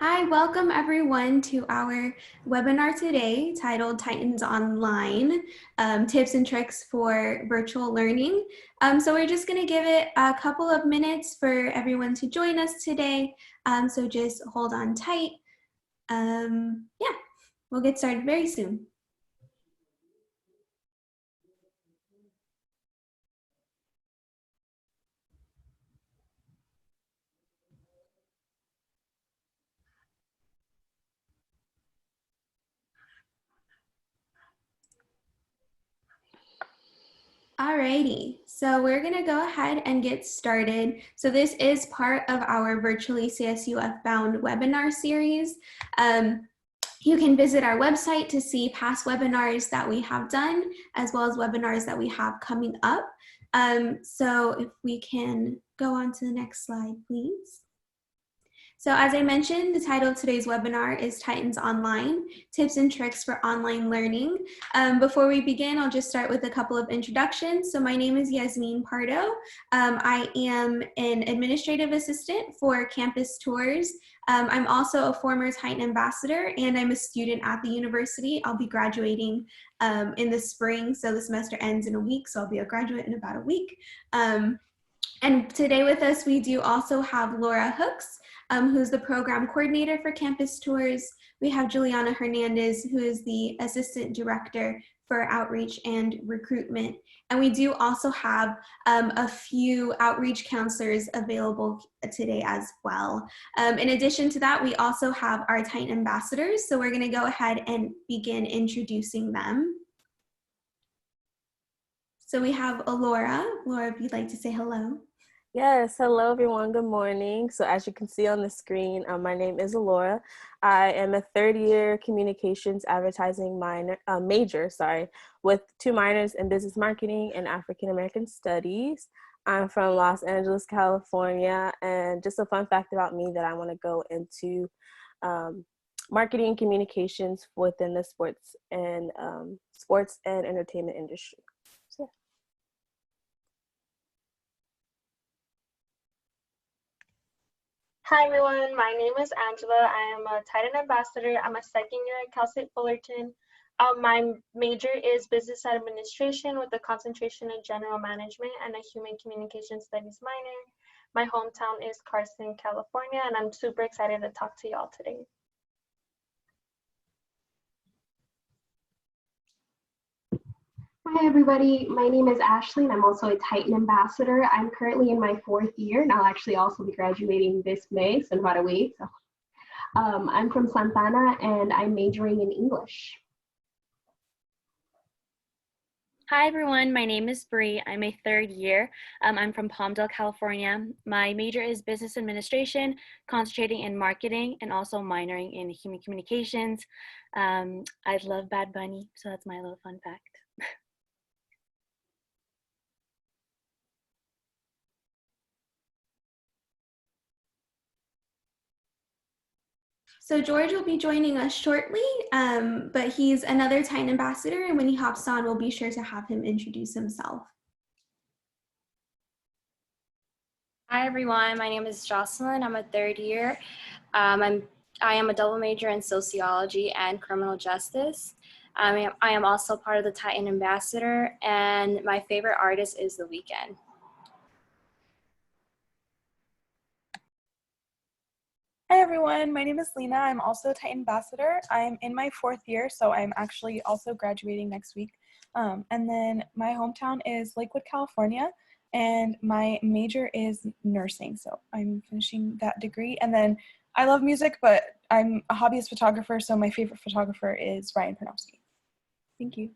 Hi, welcome everyone to our webinar today titled Titans Online, Tips and Tricks for Virtual Learning. So we're just gonna give it a couple of minutes for everyone to join us today. So just hold on tight. Yeah, we'll get started very soon. Alrighty, so we're gonna go ahead and get started. So this is part of our Virtually CSUF Bound webinar series. You can visit our website to see past webinars that we have done, as well as webinars that we have coming up. So if we can go on to the next slide, please. So as I mentioned, the title of today's webinar is Titans Online, Tips and Tricks for Online Learning. Before we begin, I'll just start with a couple of introductions. So my name is Yasmin Pardo. I am an administrative assistant for Campus Tours. I'm also a former Titan ambassador, and I'm a student at the university. I'll be graduating in the spring, so the semester ends in a week, so I'll be a graduate in about a week. And today with us, we do also have Laura Hooks, who's the program coordinator for Campus Tours. We have Juliana Hernandez, who is the assistant director for outreach and recruitment. And we do also have a few outreach counselors available today as well. In addition to that, we also have our Titan ambassadors. So we're gonna go ahead and begin introducing them. So we have Alora. Laura, if you'd like to say hello. Yes, hello everyone, good morning. So as you can see on the screen, my name is Alora. I am a third-year communications advertising major, with 2 minors in business marketing and African American studies. I'm from Los Angeles, California, and just a fun fact about me that I want to go into marketing and communications within the sports and entertainment industry. So, yeah. Hi everyone, my name is Angela. I am a Titan ambassador. I'm a second year at Cal State Fullerton. My major is business administration with a concentration in general management and a human communication studies minor. My hometown is Carson, California, and I'm super excited to talk to y'all today. Hi everybody, my name is Ashley and I'm also a Titan ambassador. I'm currently in my 4th year and I'll actually also be graduating this May, so in about a week. So, I'm from Santana and I'm majoring in English. Hi everyone, my name is Bree. I'm a 3rd year. I'm from Palmdale, California. My major is business administration, concentrating in marketing and also minoring in human communications. I love Bad Bunny, so that's my little fun fact. So George will be joining us shortly, but he's another Titan ambassador, and when he hops on, we'll be sure to have him introduce himself. Hi everyone, my name is Jocelyn. I'm a 3rd year. I am a double major in sociology and criminal justice. I am also part of the Titan ambassador, and my favorite artist is The Weeknd. Hi everyone, my name is Lena. I'm also a Titan ambassador. I'm in my 4th year, so I'm actually also graduating next week. And then my hometown is Lakewood, California, and my major is nursing, so I'm finishing that degree. And then I love music, but I'm a hobbyist photographer, so my favorite photographer is Ryan Pernowski. Thank you.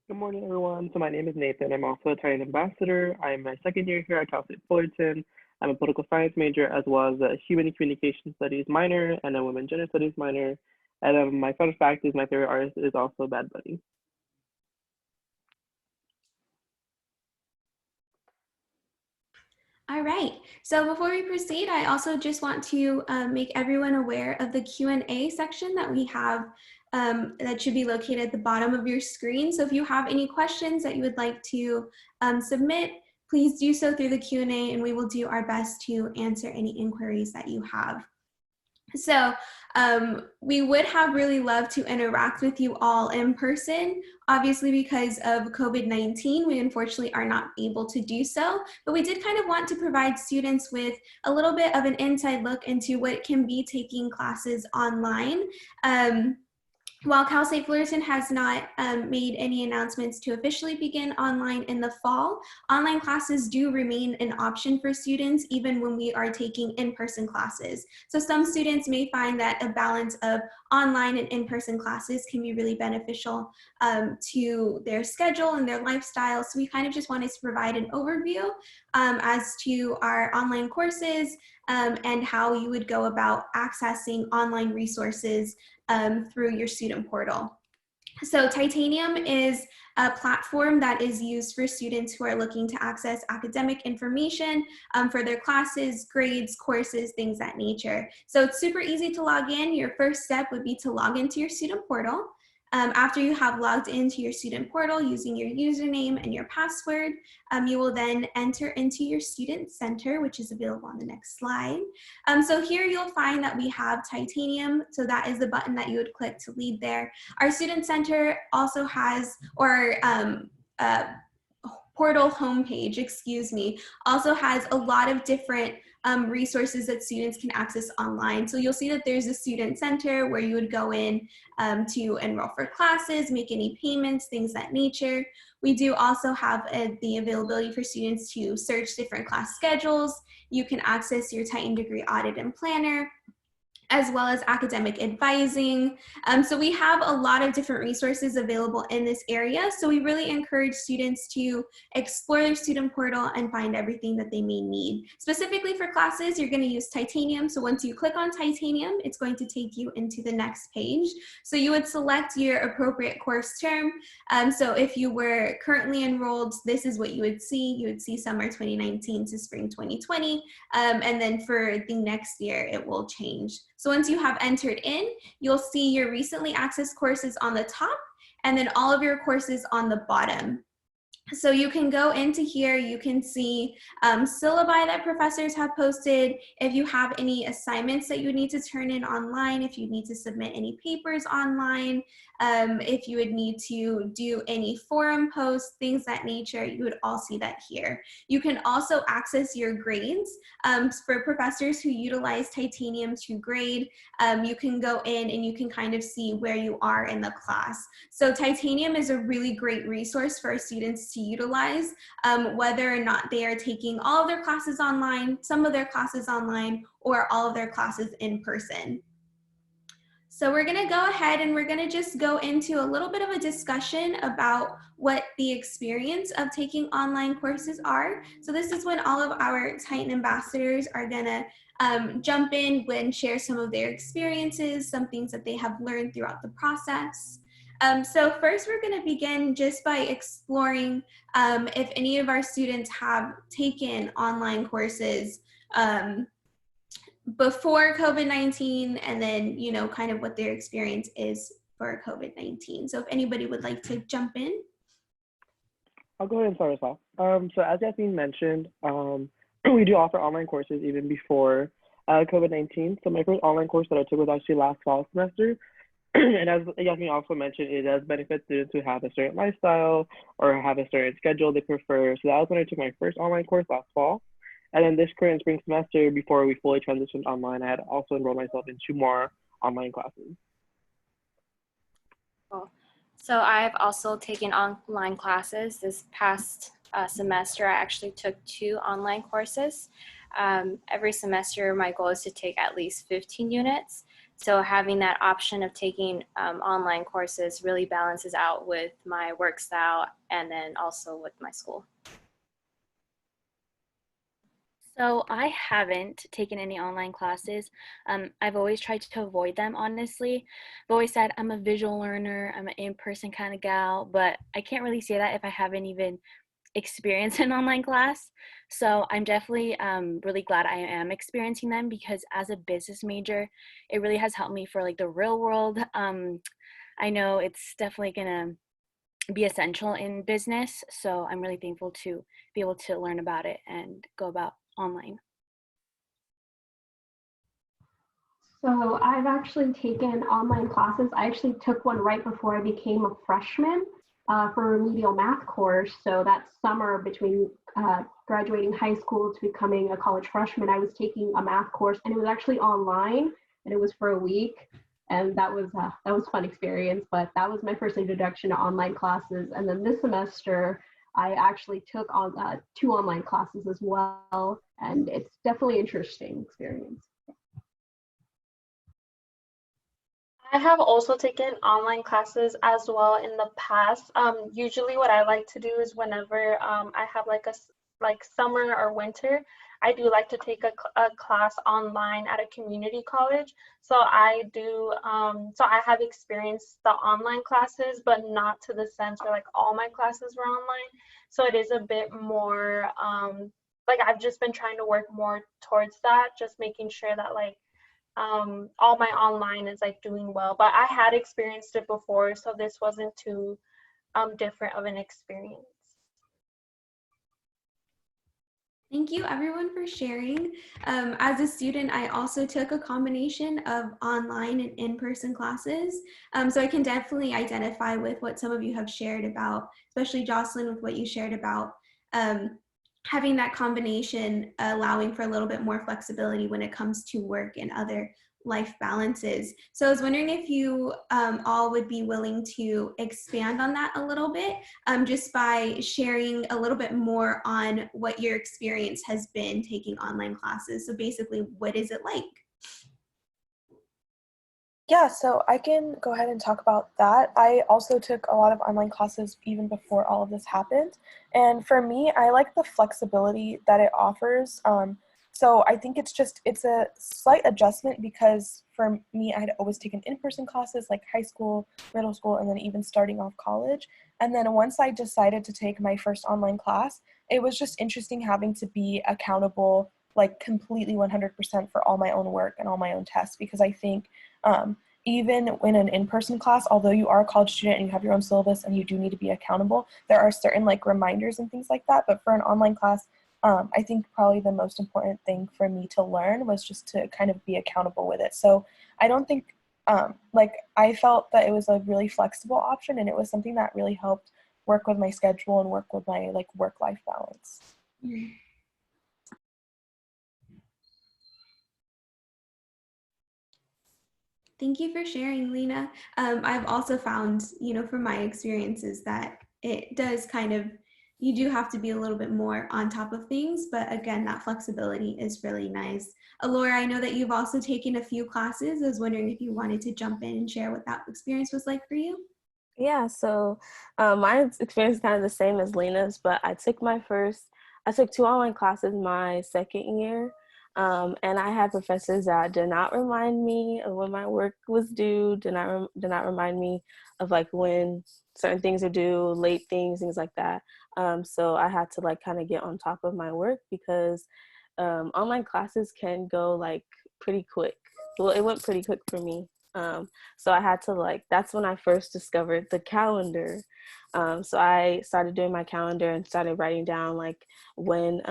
Good morning, everyone. So my name is Nathan. I'm also a Titan ambassador. I'm my 2nd year here at Cal State Fullerton. I'm a political science major as well as a human communication studies minor and a women gender studies minor. And my fun fact is my favorite artist is also Bad Bunny. All right, so before we proceed, I also just want to make everyone aware of the Q&A section that we have that should be located at the bottom of your screen. So if you have any questions that you would like to submit, please do so through the Q&A, and we will do our best to answer any inquiries that you have. So we would have really loved to interact with you all in person. Obviously, because of COVID-19, we unfortunately are not able to do so, but we did kind of want to provide students with a little bit of an inside look into what it can be taking classes online. While Cal State Fullerton has not made any announcements to officially begin online in the fall, online classes do remain an option for students even when we are taking in-person classes. So some students may find that a balance of online and in-person classes can be really beneficial to their schedule and their lifestyle. So we kind of just wanted to provide an overview as to our online courses and how you would go about accessing online resources through your student portal. So Titanium is a platform that is used for students who are looking to access academic information for their classes, grades, courses, things that nature. So it's super easy to log in. Your first step would be to log into your student portal. After you have logged into your student portal using your username and your password, you will then enter into your student center, which is available on the next slide. So here you'll find that we have Titanium. So that is the button that you would click to lead there. Our student center also has, or portal homepage, excuse me, also has a lot of different resources that students can access online. So you'll see that there's a student center where you would go in to enroll for classes, make any payments, things that nature. We do also have the availability for students to search different class schedules. You can access your Titan Degree Audit and Planner, as well as academic advising. So we have a lot of different resources available in this area. So we really encourage students to explore their student portal and find everything that they may need. Specifically for classes, you're gonna use Titanium. So once you click on Titanium, it's going to take you into the next page. So you would select your appropriate course term. So if you were currently enrolled, this is what you would see. You would see summer 2019 to spring 2020. And then for the next year, it will change. So once you have entered in, you'll see your recently accessed courses on the top and then all of your courses on the bottom. So you can go into here, you can see syllabi that professors have posted, if you have any assignments that you need to turn in online, if you need to submit any papers online, if you would need to do any forum posts, things that nature, you would all see that here. You can also access your grades for professors who utilize Titanium to grade. You can go in and you can kind of see where you are in the class. So Titanium is a really great resource for our students to utilize, whether or not they are taking all of their classes online, some of their classes online, or all of their classes in person. So we're gonna go ahead and we're gonna just go into a little bit of a discussion about what the experience of taking online courses are. So this is when all of our Titan ambassadors are gonna jump in and share some of their experiences, some things that they have learned throughout the process. So first we're going to begin just by exploring if any of our students have taken online courses before COVID-19 and then, you know, kind of what their experience is for COVID-19. So if anybody would like to jump in. I'll go ahead and start us off. So as Yasmin mentioned, we do offer online courses even before COVID-19. So my first online course that I took was actually last fall semester. And as Yasmin also mentioned, it does benefit students who have a certain lifestyle or have a certain schedule they prefer. So that was when I took my first online course last fall. And then this current spring semester, before we fully transitioned online, I had also enrolled myself in 2 more online classes. Cool. So I've also taken online classes. This past semester, I actually took 2 online courses. Every semester, my goal is to take at least 15 units. So having that option of taking online courses really balances out with my work style and then also with my school. So I haven't taken any online classes. I've always tried to avoid them, honestly. I've always said I'm a visual learner, I'm an in-person kind of gal, but I can't really say that if I haven't even experienced an online class. So I'm definitely really glad I am experiencing them, because as a business major, it really has helped me for like the real world. I know it's definitely gonna be essential in business. So I'm really thankful to be able to learn about it and go about online. So I've actually taken online classes. I actually took one right before I became a freshman for a remedial math course. So that summer between graduating high school to becoming a college freshman, I was taking a math course, and it was actually online, and it was for a week. And that was a fun experience, but that was my first introduction to online classes. And then this semester, I actually took on 2 online classes as well, and it's definitely an interesting experience. I have also taken online classes as well in the past. Usually what I like to do is whenever I have like summer or winter, I do like to take a class online at a community college. So I have experienced the online classes, but not to the sense where like all my classes were online. So it is a bit more like I've just been trying to work more towards that, just making sure that like all my online is like doing well, but I had experienced it before, so this wasn't too different of an experience. Thank you everyone for sharing. As a student, I also took a combination of online and in-person classes. So I can definitely identify with what some of you have shared about, especially Jocelyn, with what you shared about having that combination, allowing for a little bit more flexibility when it comes to work and other life balances. So I was wondering if you all would be willing to expand on that a little bit, just by sharing a little bit more on what your experience has been taking online classes. So basically, what is it like? Yeah, so I can go ahead and talk about that. I also took a lot of online classes even before all of this happened. And for me, I like the flexibility that it offers. So I think it's a slight adjustment because for me, I had always taken in-person classes like high school, middle school, and then even starting off college. And then once I decided to take my first online class, it was just interesting having to be accountable like completely 100% for all my own work and all my own tests, because I think even in an in-person class, although you are a college student and you have your own syllabus and you do need to be accountable, there are certain like reminders and things like that. But for an online class, I think probably the most important thing for me to learn was just to kind of be accountable with it. So I don't think like I felt that it was a really flexible option, and it was something that really helped work with my schedule and work with my like work-life balance. Mm. Thank you for sharing, Lena. I've also found, from my experiences that it does you do have to be a little bit more on top of things, but again, that flexibility is really nice. Alora, I know that you've also taken a few classes. I was wondering if you wanted to jump in and share what that experience was like for you. Yeah, so my experience is kind of the same as Lena's, but I took 2 online classes my second year, and I had professors that did not remind me of when my work was due, did not remind me of like when certain things are due, late things like that. So I had to like kind of get on top of my work because online classes can go like pretty quick. Well, it went pretty quick for me. So I had to that's when I first discovered the calendar. So I started doing my calendar and started writing down like when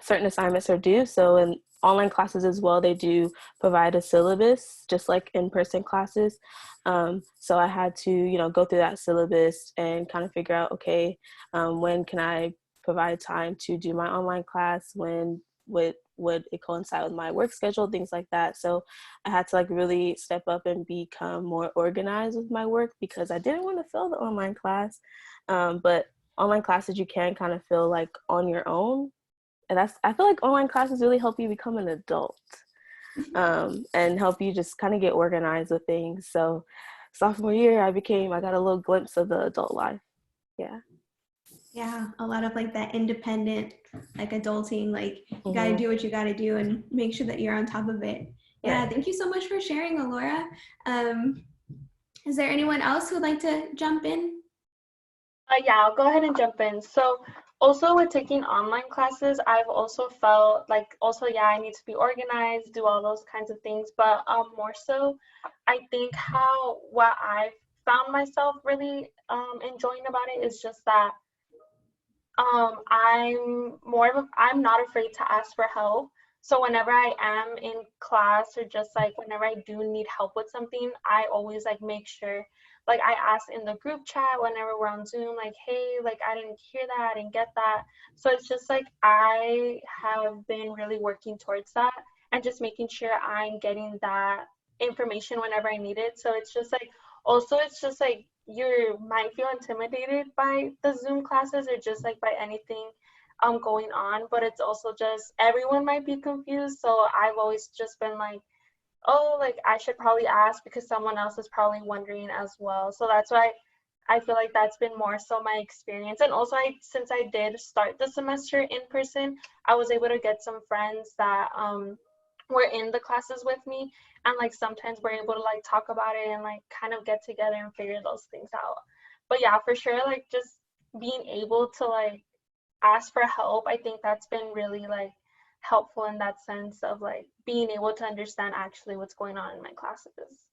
certain assignments are due. So in online classes as well, they do provide a syllabus, just like in-person classes. So I had to, go through that syllabus and kind of figure out, okay, when can I provide time to do my online class? When would it coincide with my work schedule, things like that. So I had to like really step up and become more organized with my work because I didn't want to fail the online class. But online classes you can kind of feel like on your own. And I feel like online classes really help you become an adult, and help you just kind of get organized with things. So sophomore year, I got a little glimpse of the adult life. Yeah. Yeah, a lot of like that independent, like adulting, like you got to do what you got to do and make sure that you're on top of it. Yeah, Right. thank you so much for sharing, Alora. Is there anyone else who'd like to jump in? Yeah, I'll go ahead and jump in. So also with taking online classes, I've also felt like yeah, I need to be organized, do all those kinds of things, but more so I think what I found myself really enjoying about it is just that I'm not afraid to ask for help. So whenever I am in class or just like whenever I do need help with something, I always like make sure, like I ask in the group chat whenever we're on Zoom, like, hey, like I didn't hear that, I didn't get that. So it's just like I have been really working towards that and just making sure I'm getting that information whenever I need it. So it's just like also it's just like you might feel intimidated by the Zoom classes or just like by anything going on, but it's also just everyone might be confused. So I've always just been like, oh, like I should probably ask because someone else is probably wondering as well. So that's why I feel like that's been more so my experience. And also since I did start the semester in person, I was able to get some friends that were in the classes with me, and like sometimes we're able to like talk about it and like kind of get together and figure those things out. But yeah, for sure, like just being able to like ask for help, I think that's been really like helpful in that sense of like being able to understand actually what's going on in my classes.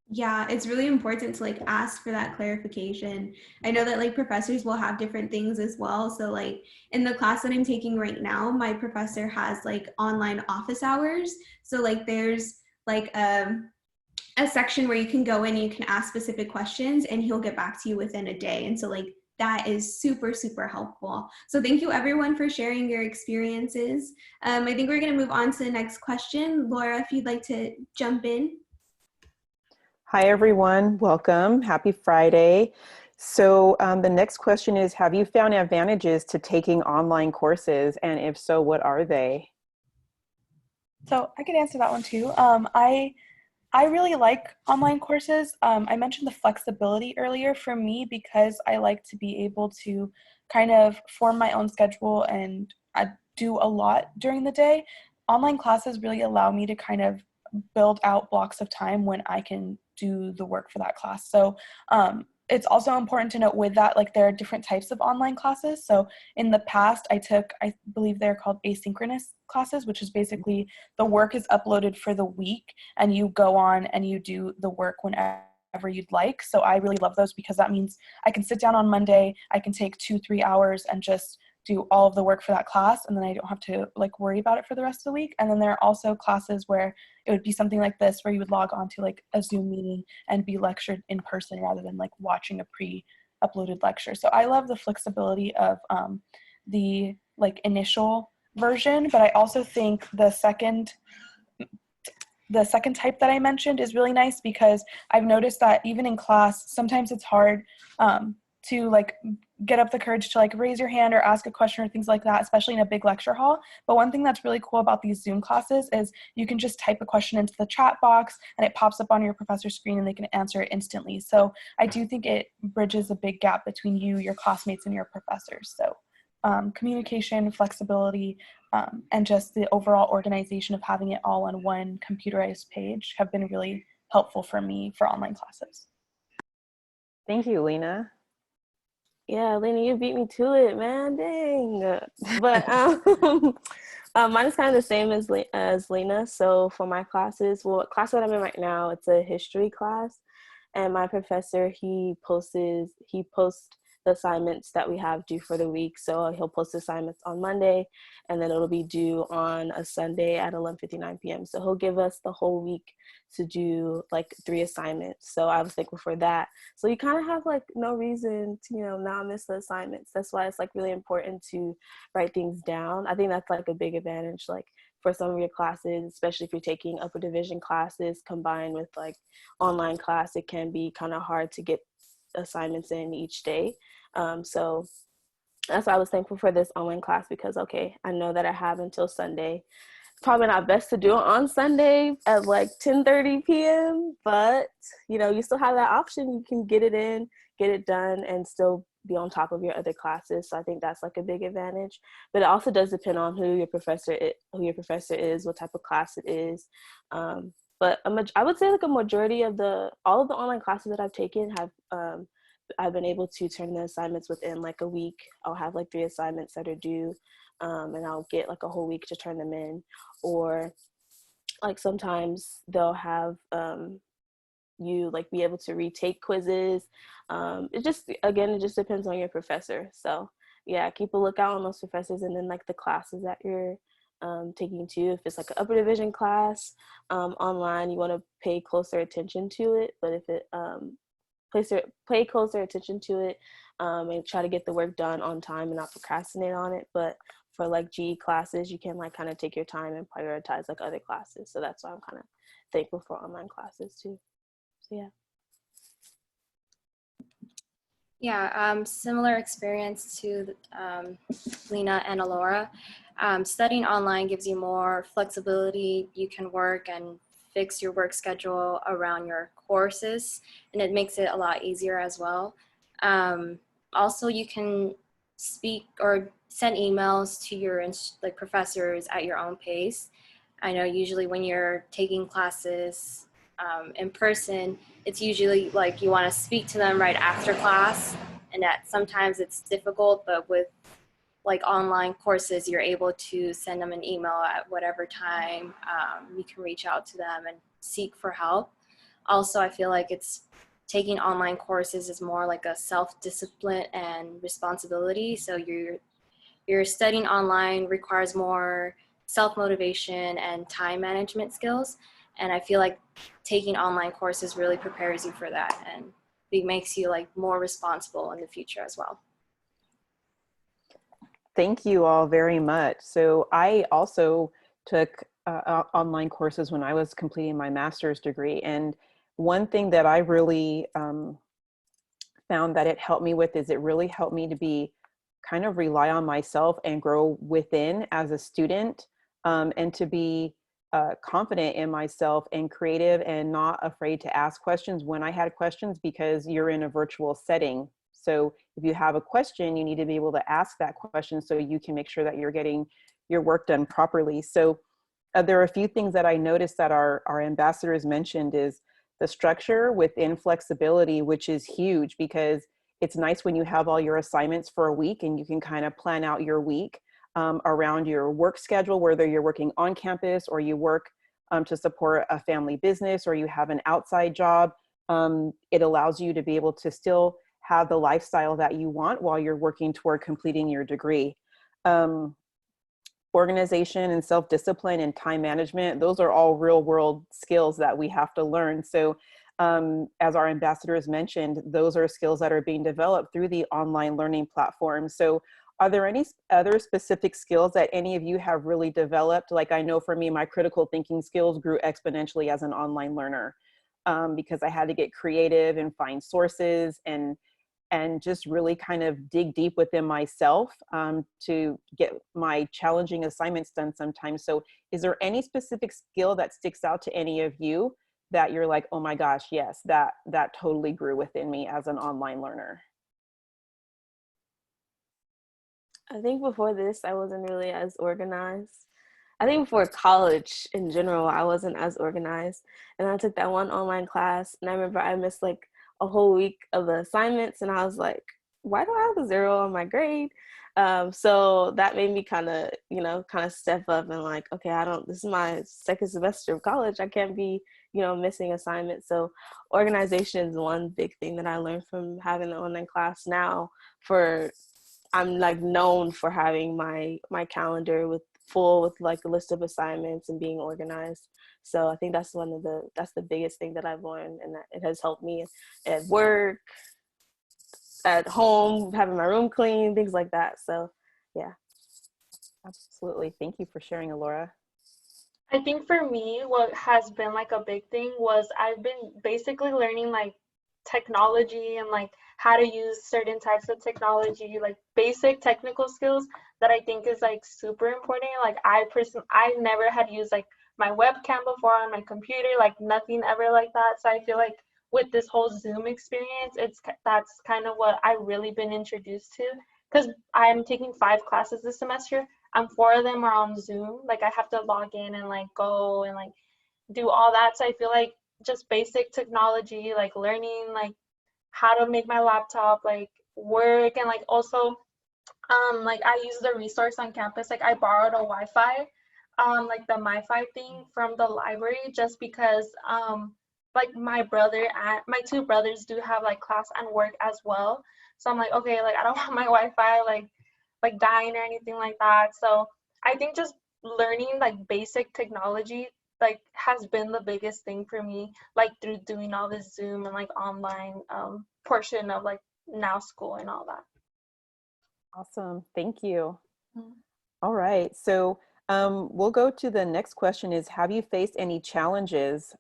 Yeah, it's really important to like ask for that clarification. I know that like professors will have different things as well. So like in the class that I'm taking right now, my professor has like online office hours. So like there's like a section where you can go in, you can ask specific questions, and he'll get back to you within a day. And so like that is super, super helpful. So thank you everyone for sharing your experiences. I think we're gonna move on to the next question. Laura, if you'd like to jump in. Hi, everyone. Welcome. Happy Friday. So the next question is, have you found advantages to taking online courses? And if so, what are they? So I could answer that one too. I really like online courses. I mentioned the flexibility earlier for me because I like to be able to kind of form my own schedule and I do a lot during the day. Online classes really allow me to kind of build out blocks of time when I can do the work for that class. So it's also important to note with that, like there are different types of online classes. So in the past, I believe they're called asynchronous classes, which is basically the work is uploaded for the week and you go on and you do the work whenever you'd like. So I really love those because that means I can sit down on Monday, I can take 2-3 hours and just do all of the work for that class, and then I don't have to like worry about it for the rest of the week. And then there are also classes where it would be something like this where you would log on to like a Zoom meeting and be lectured in person rather than like watching a pre-uploaded lecture. So I love the flexibility of the like initial version, but I also think the second type that I mentioned is really nice because I've noticed that even in class, sometimes it's hard to like get up the courage to like raise your hand or ask a question or things like that, especially in a big lecture hall. But one thing that's really cool about these Zoom classes is you can just type a question into the chat box and it pops up on your professor's screen and they can answer it instantly. So I do think it bridges a big gap between you, your classmates, and your professors. So communication, flexibility, and just the overall organization of having it all on one computerized page have been really helpful for me for online classes. Thank you, Lena. Yeah, Lena, you beat me to it, man. Dang. But mine is kind of the same as Lena. So for my classes, well, class that I'm in right now, it's a history class, and my professor he posts the assignments that we have due for the week. So he'll post assignments on Monday, and then it'll be due on a Sunday at 11:59 p.m. So he'll give us the whole week to do like 3 assignments. So I was thankful for that. So you kind of have like no reason to, not miss the assignments. That's why it's like really important to write things down. I think that's like a big advantage, like for some of your classes, especially if you're taking upper division classes combined with like online class, it can be kind of hard to get assignments in each day. So that's why I was thankful for this online class because, okay, I know that I have until Sunday. Probably not best to do it on Sunday at like 10:30 p.m., but you still have that option. You can get it in, get it done, and still be on top of your other classes. So I think that's like a big advantage. But it also does depend on who your professor is, what type of class it is. But I would say like a majority of all of the online classes that I've taken have I've been able to turn the assignments within like a week. I'll have like 3 assignments that are due, and I'll get like a whole week to turn them in. Or like sometimes they'll have you like be able to retake quizzes. It just depends on your professor. So yeah, keep a lookout on those professors, and then like the classes that you're taking too. If it's like an upper division class online, you want to pay closer attention to it. But if it pay closer attention to it and try to get the work done on time and not procrastinate on it. But for like GE classes, you can like kind of take your time and prioritize like other classes. So that's why I'm kind of thankful for online classes too. So yeah. Yeah, similar experience to Lena and Alora. Studying online gives you more flexibility. You can work and fix your work schedule around your courses, and it makes it a lot easier as well. Also, you can speak or send emails to your like professors at your own pace. I know usually when you're taking classes in person, it's usually like you want to speak to them right after class, and that sometimes it's difficult, but with like online courses, you're able to send them an email at whatever time. You can reach out to them and seek for help. Also, I feel like taking online courses is more like a self-discipline and responsibility. So you're studying online requires more self-motivation and time management skills. And I feel like taking online courses really prepares you for that, and it makes you like more responsible in the future as well. Thank you all very much. So I also took online courses when I was completing my master's degree. And one thing that I really found that it helped me with is it really helped me to be kind of rely on myself and grow within as a student, and to be confident in myself and creative and not afraid to ask questions when I had questions, because you're in a virtual setting. So if you have a question, you need to be able to ask that question so you can make sure that you're getting your work done properly. So there are a few things that I noticed that our ambassadors mentioned is the structure within flexibility, which is huge, because it's nice when you have all your assignments for a week and you can kind of plan out your week around your work schedule, whether you're working on campus or you work to support a family business or you have an outside job. It allows you to be able to still have the lifestyle that you want while you're working toward completing your degree. Organization and self-discipline and time management, those are all real world skills that we have to learn. So as our ambassadors mentioned, those are skills that are being developed through the online learning platform. So are there any other specific skills that any of you have really developed? Like I know for me, my critical thinking skills grew exponentially as an online learner because I had to get creative and find sources and just really kind of dig deep within myself to get my challenging assignments done sometimes. So is there any specific skill that sticks out to any of you that you're like, oh my gosh, yes, that totally grew within me as an online learner? I think before this, I wasn't really as organized. I think before college in general, I wasn't as organized. And I took that one online class, and I remember I missed like a whole week of the assignments, and I was like, why do I have a 0 on my grade? So that made me kind of step up and like, okay, this is my second semester of college. I can't be, missing assignments. So organization is one big thing that I learned from having an online class now. I'm like known for having my calendar with like a list of assignments and being organized. So I think that's the biggest thing that I've learned, and that it has helped me at work, at home, having my room clean, things like that. So yeah. Absolutely. Thank you for sharing, Alora. I think for me, what has been like a big thing was I've been basically learning like technology and like how to use certain types of technology, like basic technical skills that I think is like super important. Like I never had used like my webcam before on my computer, like nothing ever like that. So I feel like with this whole Zoom experience, that's kind of what I really been introduced to, because I'm taking 5 classes this semester. 4 of them are on Zoom. Like I have to log in and like go and like do all that. So I feel like just basic technology, like learning like how to make my laptop like work, and like also like I use the resource on campus. Like I borrowed a Wi-Fi, like the MiFi thing from the library, just because like my brother and my two brothers do have like class and work as well. So I'm like, okay, like I don't want my Wi-Fi like dying or anything like that. So I think just learning like basic technology like has been the biggest thing for me, like through doing all this Zoom and like online portion of like now school and all that. Awesome. Thank you. Mhm. All right. So we'll go to the next question is, have you faced any challenges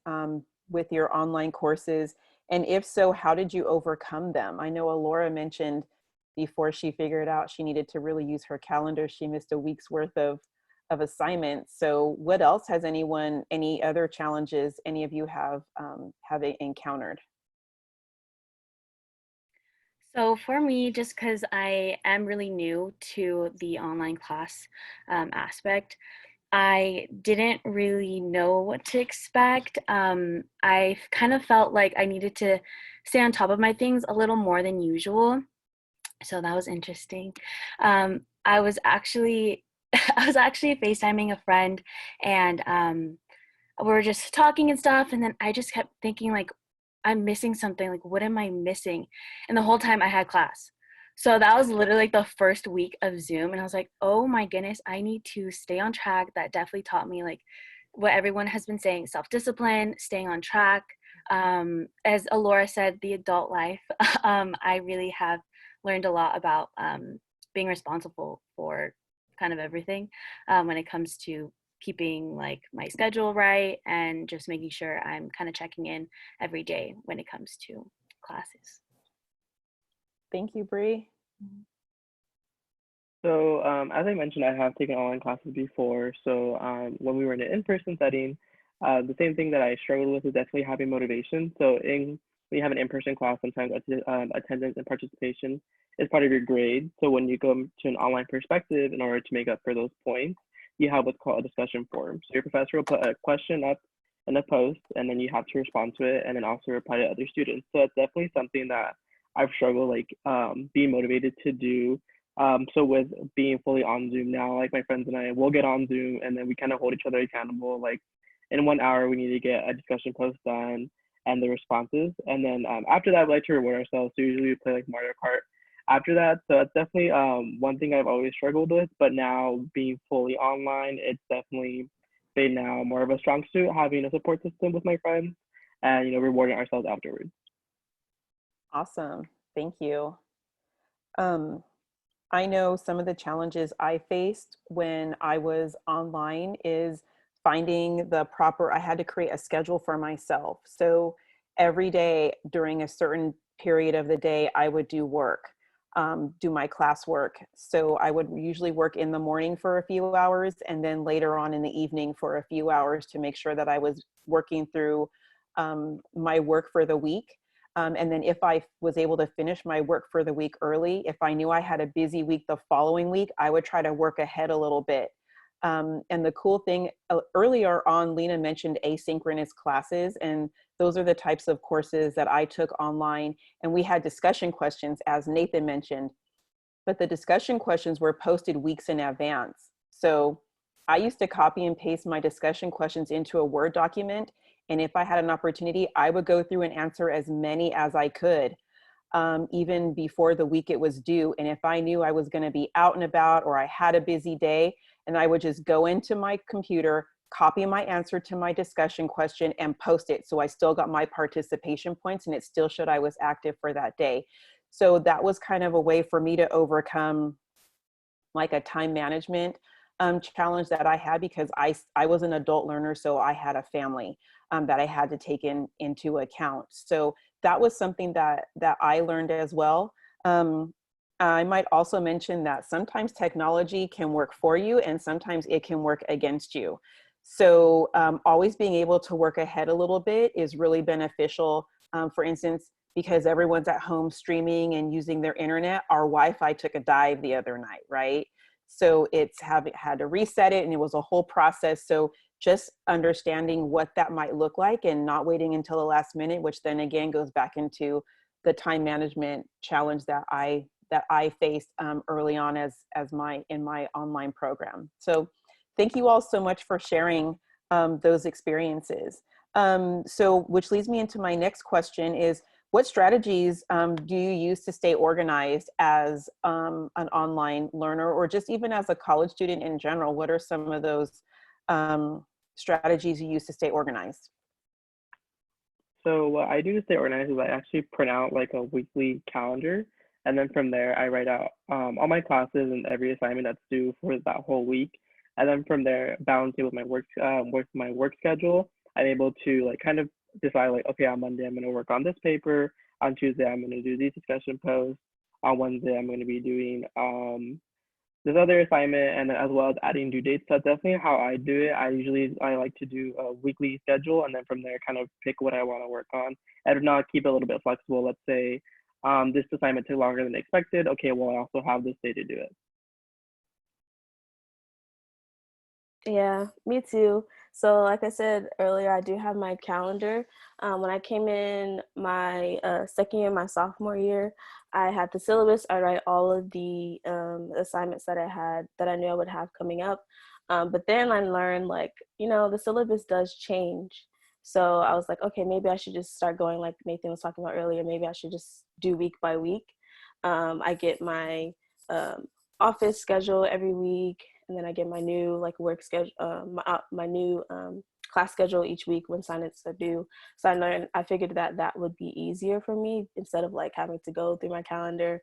with your online courses? And if so, how did you overcome them? I know Alora mentioned before she figured out she needed to really use her calendar, she missed a week's worth of assignments. So what else has any other challenges any of you have encountered? So for me, just because I am really new to the online class aspect, I didn't really know what to expect. I kind of felt like I needed to stay on top of my things a little more than usual. So that was interesting. I was actually I was actually FaceTiming a friend, and we were just talking and stuff, and then I just kept thinking like, I'm missing something. Like, what am I missing? And the whole time I had class. So that was literally like the first week of Zoom. And I was like, oh my goodness, I need to stay on track. That definitely taught me like what everyone has been saying, self-discipline, staying on track. As Alora said, the adult life, I really have learned a lot about being responsible for kind of everything when it comes to keeping like my schedule right and just making sure I'm kind of checking in every day when it comes to classes. Thank you, Bree. So as I mentioned, I have taken online classes before. So when we were in an in-person setting, the same thing that I struggled with is definitely having motivation. So when you have an in-person class, sometimes attendance and participation is part of your grade. So when you go to an online perspective, in order to make up for those points, you have what's called a discussion forum. So your professor will put a question up in a post, and then you have to respond to it, and then also reply to other students. So it's definitely something that I've struggled like being motivated to do. So with being fully on Zoom now, like my friends and I will get on Zoom, and then we kind of hold each other accountable. Like in 1 hour, we need to get a discussion post done and the responses. And then after that, we like to reward ourselves. So usually we play like Mario Kart after that. So it's definitely one thing I've always struggled with, but now being fully online, it's definitely been now more of a strong suit, having a support system with my friends and, rewarding ourselves afterwards. Awesome. Thank you. I know some of the challenges I faced when I was online is finding I had to create a schedule for myself. So every day during a certain period of the day, I would do work, do my classwork. So I would usually work in the morning for a few hours and then later on in the evening for a few hours to make sure that I was working through my work for the week. And then if I was able to finish my work for the week early, if I knew I had a busy week the following week, I would try to work ahead a little bit. And the cool thing, earlier on, Lena mentioned asynchronous classes, and those are the types of courses that I took online. And we had discussion questions, as Nathan mentioned, but the discussion questions were posted weeks in advance. So I used to copy and paste my discussion questions into a Word document. And if I had an opportunity, I would go through and answer as many as I could, even before the week it was due. And if I knew I was going to be out and about or I had a busy day, and I would just go into my computer, copy my answer to my discussion question and post it. So I still got my participation points and it still showed I was active for that day. So that was kind of a way for me to overcome like a time management challenge that I had, because I was an adult learner, so I had a family that I had to take into account. So that was something that I learned as well. I might also mention that sometimes technology can work for you and sometimes it can work against you. So always being able to work ahead a little bit is really beneficial. For instance, because everyone's at home streaming and using their internet, our Wi-Fi took a dive the other night, right? So it's had to reset it, and it was a whole process. So just understanding what that might look like and not waiting until the last minute, which then again goes back into the time management challenge that I faced early on in my online program. So thank you all so much for sharing those experiences. So which leads me into my next question is, what strategies do you use to stay organized as an online learner, or just even as a college student in general? What are some of those strategies you use to stay organized? So what I do to stay organized is I actually print out like a weekly calendar, and then from there I write out all my classes and every assignment that's due for that whole week, and then from there balance it with my work schedule. I'm able to like kind of decide like, okay, on Monday I'm going to work on this paper, on Tuesday I'm going to do these discussion posts, on Wednesday I'm going to be doing this other assignment, and then as well as adding due dates. That's definitely how I do it. I like to do a weekly schedule, and then from there kind of pick what I want to work on. And if not, keep it a little bit flexible. Let's say this assignment took longer than expected. Okay, well, I also have this day to do it. Yeah, me too. So like I said earlier, I do have my calendar. When I came in my second year, my sophomore year, I had the syllabus. I write all of the assignments that I knew I would have coming up. But then I learned like, the syllabus does change. So I was like, okay, maybe I should just start going like Nathan was talking about earlier. Maybe I should just do week by week. I get my office schedule every week, and then I get my new like work schedule, my new class schedule each week when assignments are due. So I figured that would be easier for me instead of like having to go through my calendar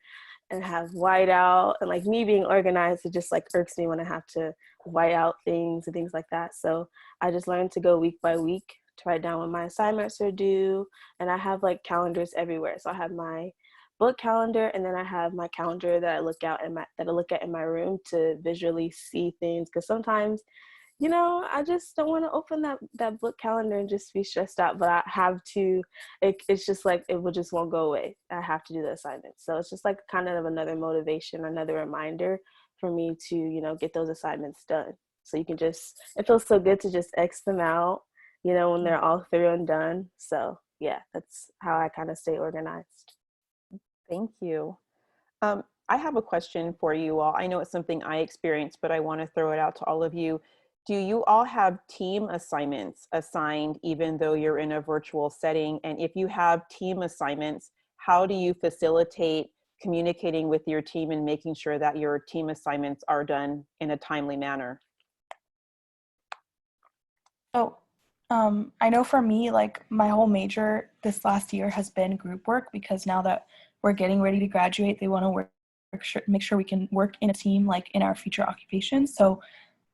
and have white out, and like me being organized, it just like irks me when I have to white out things and things like that. So I just learned to go week by week to write down when my assignments are due, and I have like calendars everywhere. So I have my book calendar, and then I have my calendar that I look at in my room to visually see things, because sometimes I just don't want to open that book calendar and just be stressed out, but I have to. It's just like won't go away. I have to do the assignment. So it's just like kind of another motivation, another reminder for me to get those assignments done. So you can it feels so good to just X them out when they're all through and done. So yeah, that's how I kind of stay organized. Thank you. I have a question for you all. I know it's something I experienced, but I want to throw it out to all of you. Do you all have team assignments assigned even though you're in a virtual setting? And if you have team assignments, how do you facilitate communicating with your team and making sure that your team assignments are done in a timely manner? Oh, I know for me, like my whole major this last year has been group work, because now that we're getting ready to graduate, they want to make sure we can work in a team, like in our future occupations. So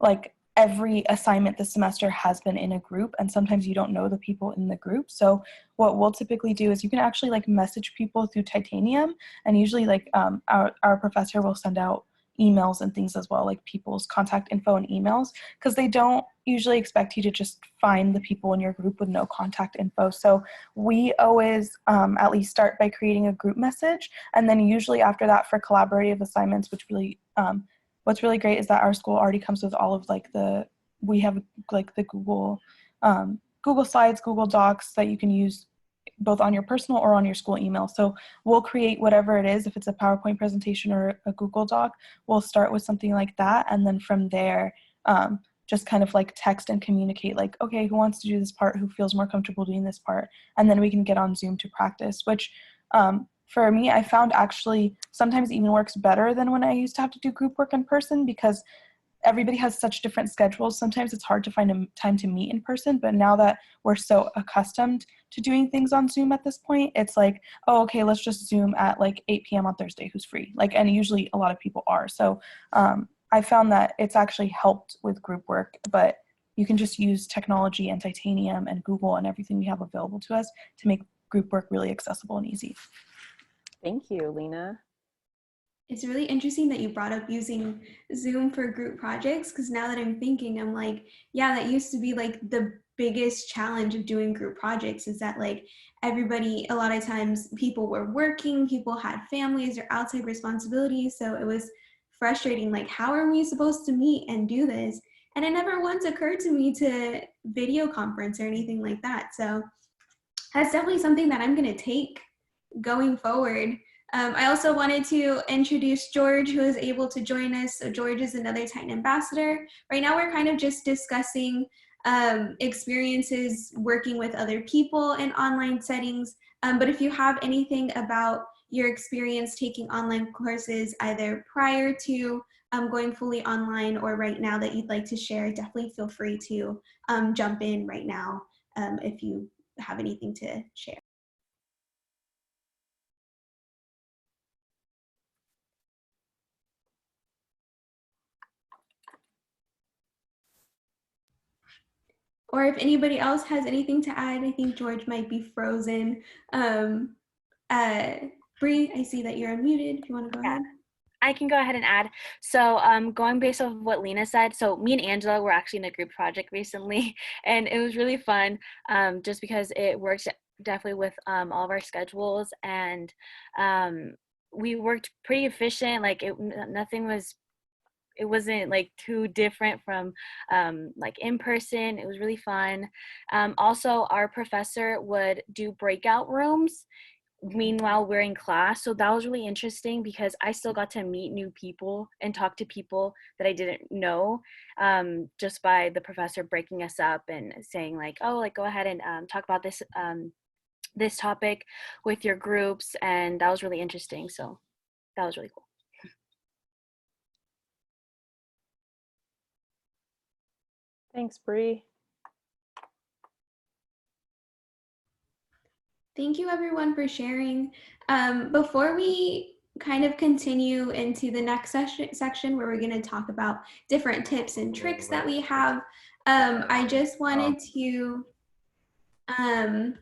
like every assignment this semester has been in a group, and sometimes you don't know the people in the group. So what we'll typically do is you can actually like message people through Titanium, and usually like our professor will send out emails and things as well, like people's contact info and emails, because they don't usually expect you to just find the people in your group with no contact info. So we always at least start by creating a group message, and then usually after that for collaborative assignments, which really what's really great is that our school already comes with all of like we have like the Google Slides, Google Docs that you can use both on your personal or on your school email. So we'll create whatever it is. If it's a PowerPoint presentation or a Google Doc, we'll start with something like that. And then from there, just kind of like text and communicate like, okay, who wants to do this part? Who feels more comfortable doing this part? And then we can get on Zoom to practice, which for me, I found actually sometimes even works better than when I used to have to do group work in person, because everybody has such different schedules. Sometimes it's hard to find a time to meet in person, but now that we're so accustomed to doing things on Zoom at this point, it's like, oh, okay, let's just Zoom at like 8 p.m. on Thursday, who's free? Like, and usually a lot of people are. So I found that it's actually helped with group work, but you can just use technology and Titanium and Google and everything we have available to us to make group work really accessible and easy. Thank you, Lena. It's really interesting that you brought up using Zoom for group projects, because now that I'm thinking, I'm like, yeah, that used to be like the biggest challenge of doing group projects, is that like everybody, a lot of times people were working, people had families or outside responsibilities. So it was frustrating, like, how are we supposed to meet and do this? And it never once occurred to me to video conference or anything like that. So that's definitely something that I'm going to take going forward. I also wanted to introduce George, who is able to join us. So George is another Titan ambassador. Right now we're kind of just discussing experiences working with other people in online settings. But if you have anything about your experience taking online courses either prior to going fully online or right now that you'd like to share, definitely feel free to jump in right now if you have anything to share. Or if anybody else has anything to add, I think George might be frozen. Bree, I see that you're unmuted. If you want to go ahead. I can go ahead and add. So going based off of what Lena said, so me and Angela were actually in a group project recently, and it was really fun just because it works definitely with all of our schedules, and we worked pretty efficient. Like it wasn't like too different from like in person. It was really fun. Also, our professor would do breakout rooms meanwhile we're in class, so that was really interesting because I still got to meet new people and talk to people that I didn't know just by the professor breaking us up and saying like, oh, like go ahead and talk about this this topic with your groups, and that was really interesting. So that was really cool. Thanks, Bree. Thank you everyone for sharing. Before we kind of continue into the next section where we're going to talk about different tips and tricks that we have, I just wanted to, I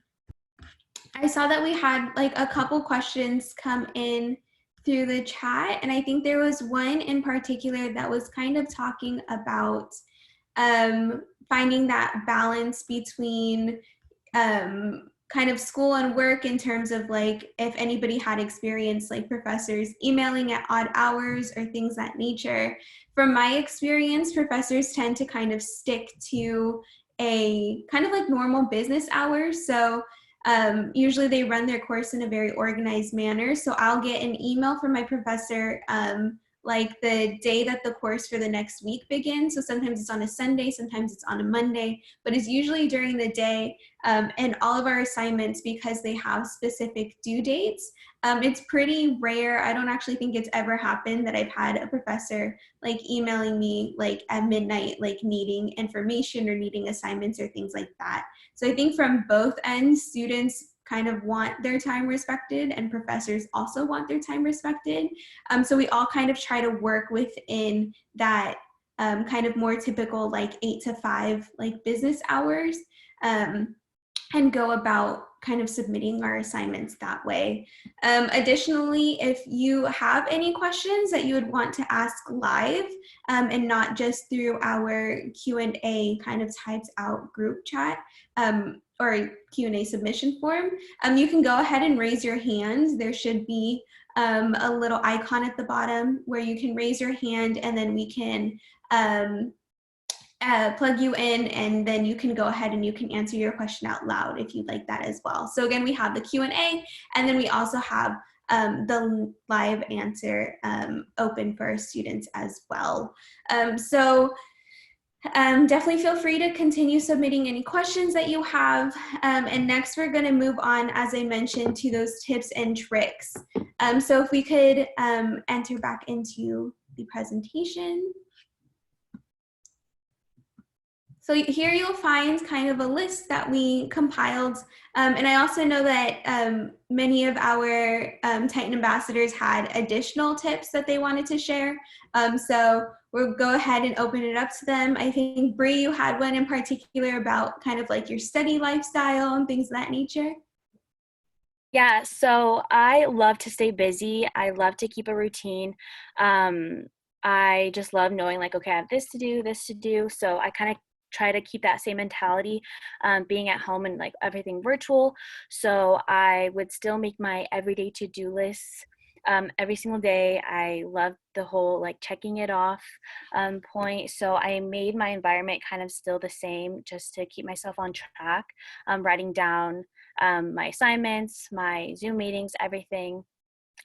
saw that we had like a couple questions come in through the chat, and I think there was one in particular that was kind of talking about finding that balance between kind of school and work in terms of like if anybody had experienced like professors emailing at odd hours or things that nature. From my experience, professors tend to kind of stick to a kind of like normal business hours. So usually they run their course in a very organized manner. So I'll get an email from my professor like the day that the course for the next week begins. So sometimes it's on a Sunday, sometimes it's on a Monday, but it's usually during the day. And all of our assignments, because they have specific due dates, it's pretty rare. I don't actually think it's ever happened that I've had a professor like emailing me like at midnight, like needing information or needing assignments or things like that. So I think from both ends, students kind of want their time respected and professors also want their time respected. So we all kind of try to work within that kind of more typical like 8 to 5 like business hours and go about kind of submitting our assignments that way. Additionally, if you have any questions that you would want to ask live and not just through our Q&A kind of typed out group chat or Q&A submission form, you can go ahead and raise your hand. There should be a little icon at the bottom where you can raise your hand, and then we can plug you in, and then you can go ahead and you can answer your question out loud if you'd like that as well. So again, we have the Q&A, and then we also have the live answer open for our students as well. Definitely feel free to continue submitting any questions that you have. And next we're going to move on, as I mentioned, to those tips and tricks. So if we could enter back into the presentation. So here you'll find kind of a list that we compiled. And I also know that many of our Titan ambassadors had additional tips that they wanted to share. So we'll go ahead and open it up to them. I think Bree, you had one in particular about kind of like your study lifestyle and things of that nature. Yeah, so I love to stay busy. I love to keep a routine. I just love knowing like, okay, I have this to do. So I kind of try to keep that same mentality being at home and like everything virtual. So I would still make my everyday to-do lists every single day. I love the whole like checking it off point. So I made my environment kind of still the same just to keep myself on track, writing down my assignments, my Zoom meetings, everything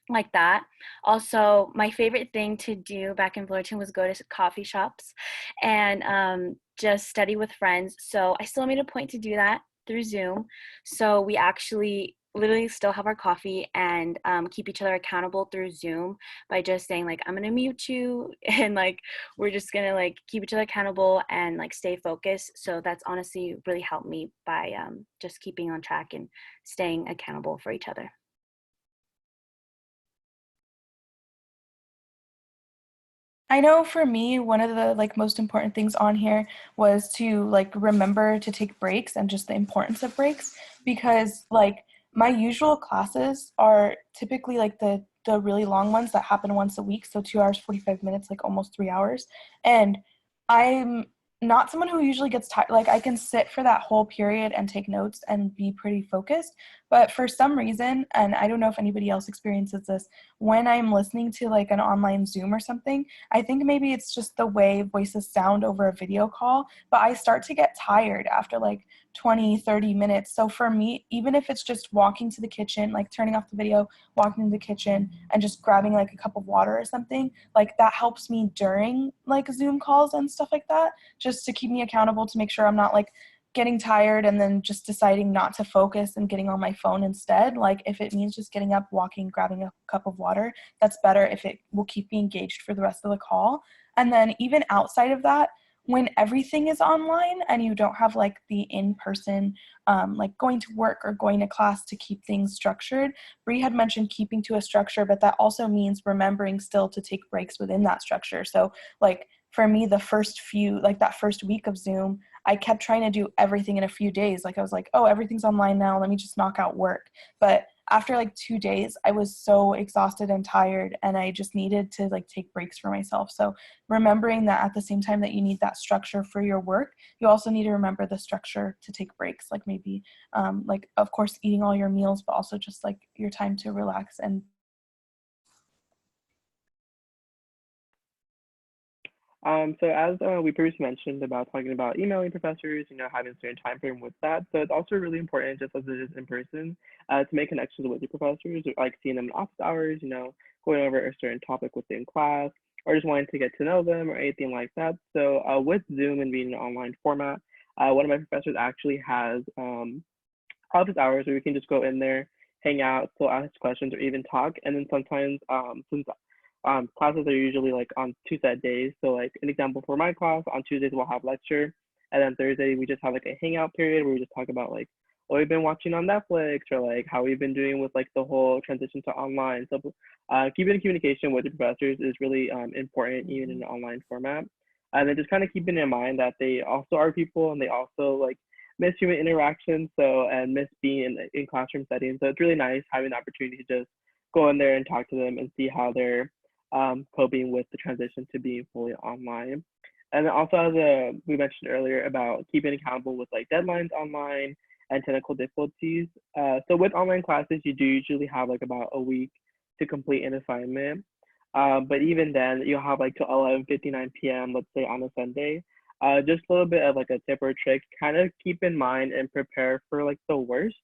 like that. Also, my favorite thing to do back in Fullerton was go to coffee shops and just study with friends. So I still made a point to do that through Zoom. So we actually literally still have our coffee and keep each other accountable through Zoom by just saying like, I'm gonna mute you, and like we're just gonna like keep each other accountable and like stay focused. So that's honestly really helped me by just keeping on track and staying accountable for each other. I know for me, one of the like most important things on here was to like remember to take breaks and just the importance of breaks, because like my usual classes are typically like the really long ones that happen once a week, so 2 hours 45 minutes, like almost 3 hours. And I'm not someone who usually gets tired. Like I can sit for that whole period and take notes and be pretty focused, but for some reason, and I don't know if anybody else experiences this, when I'm listening to like an online Zoom or something, I think maybe it's just the way voices sound over a video call, but I start to get tired after like 20, 30 minutes. So for me, even if it's just walking to the kitchen, like turning off the video, walking to the kitchen and just grabbing like a cup of water or something, like that helps me during like Zoom calls and stuff like that, just to keep me accountable, to make sure I'm not like getting tired and then just deciding not to focus and getting on my phone instead. Like if it means just getting up, walking, grabbing a cup of water, that's better if it will keep me engaged for the rest of the call. And then even outside of that, when everything is online and you don't have like the in-person like going to work or going to class to keep things structured, Bree had mentioned keeping to a structure, but that also means remembering still to take breaks within that structure. So like for me, the first few, like that first week of Zoom, I kept trying to do everything in a few days. Like I was like, oh, everything's online now, let me just knock out work. But after like 2 days, I was so exhausted and tired, and I just needed to like take breaks for myself. So remembering that at the same time that you need that structure for your work, you also need to remember the structure to take breaks, like maybe like of course eating all your meals, but also just like your time to relax. And So as we previously mentioned about talking about emailing professors, having a certain time frame with that. So it's also really important, just as it is in person, to make connections with your professors, like seeing them in office hours, going over a certain topic within class, or just wanting to get to know them or anything like that. So with Zoom and being an online format, one of my professors actually has office hours where we can just go in there, hang out, still ask questions, or even talk. And then sometimes, since classes are usually like on 2 set days, so like an example for my class, on Tuesdays we'll have lecture, and then Thursday we just have like a hangout period where we just talk about like what we've been watching on Netflix, or like how we've been doing with like the whole transition to online. So keeping in communication with the professors is really important, even in an online format. And then just kind of keeping in mind that they also are people, and they also like miss human interaction, so and miss being in classroom settings. So it's really nice having the opportunity to just go in there and talk to them and see how they're coping with the transition to being fully online. And then also, as we mentioned earlier, about keeping accountable with like deadlines online and technical difficulties. So with online classes, you do usually have like about a week to complete an assignment. But even then, you'll have like till 11:59 p.m., let's say on a Sunday. Just a little bit of like a tip or trick, kind of keep in mind and prepare for like the worst,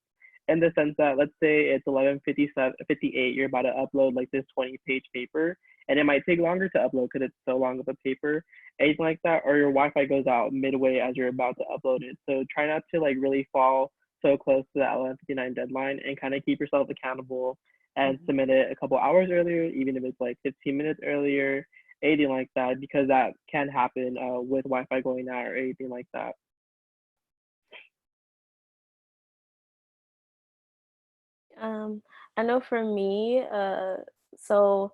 in the sense that let's say it's 11:58, you're about to upload like this 20-page paper, and it might take longer to upload because it's so long of a paper, anything like that, or your Wi-Fi goes out midway as you're about to upload it. So try not to like really fall so close to that 11:59 deadline, and kind of keep yourself accountable and submit it a couple hours earlier, even if it's like 15 minutes earlier, anything like that, because that can happen with Wi-Fi going out or anything like that. I know for me, so